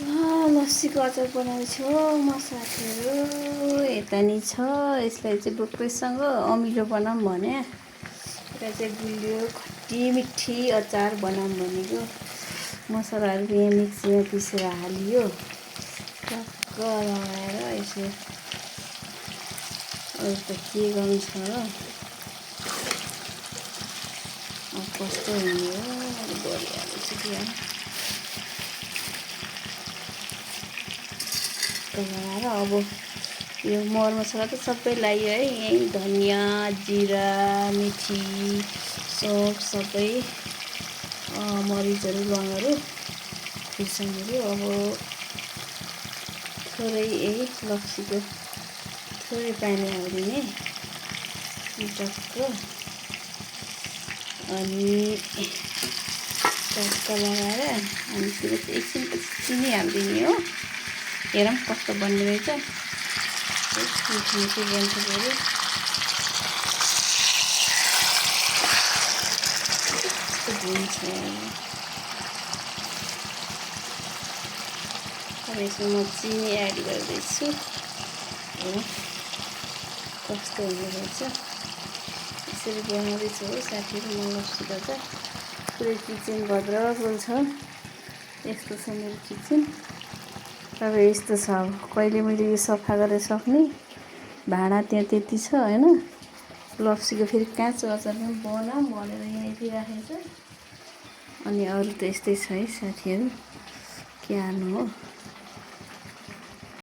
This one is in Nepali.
लस्सीको अचार बनाउँछु म साथीहरू। यता नि छ, यसलाई चाहिँ डोक्रेसँग अमिलो बनाऊँ भने, यता चाहिँ गुलियो खट्टी मिठी अचार बनाऊँ भनेको। मसलाहरू यहाँ मिक्सीमा पिसेर हालियो, टक्क लगाएर यसो। अरू त के गर्नु छ र, कस्तो हुने हो, अलिक गरिहाल्छु त्यहाँ लगाएर। अब यो मरमसला त सबै लगायो है, यहीँ धनिया जिरा मेथी सौंफ सबै, मरिचहरू ल्वाङहरू खुर्सानीहरू। अब थोरै यही लस्सीको थोरै पानी हालिदिने टक्क, अनि टक्क लगाएर अनि फेरि एकछिनपछि चिनी हालिदिने हो। हेरौँ कस्तो बन्ने रहेछ, मिठो मिठो बन्छ फेरि। कस्तो हुन्छ अब यसमा म चिनी एड गर्दैछु। हेरौँ कस्तो हुने रहेछ। यसरी बनाउँदैछु है साथीहरू म लस्सीको त। पुरै किचन भद्रगोल छ, यस्तो छ मेरो किचन। अब यस्तो छ, अब कहिले मैले यो सफा गरेर सक्ने भाँडा त्यहाँ त्यति छ होइन। लस्सीको फेरि काँचो अचार पनि बनाऊँ भनेर यहीँ राखेको छ। अनि अरू त यस्तै छ है साथीहरू, के हाल्नु हो।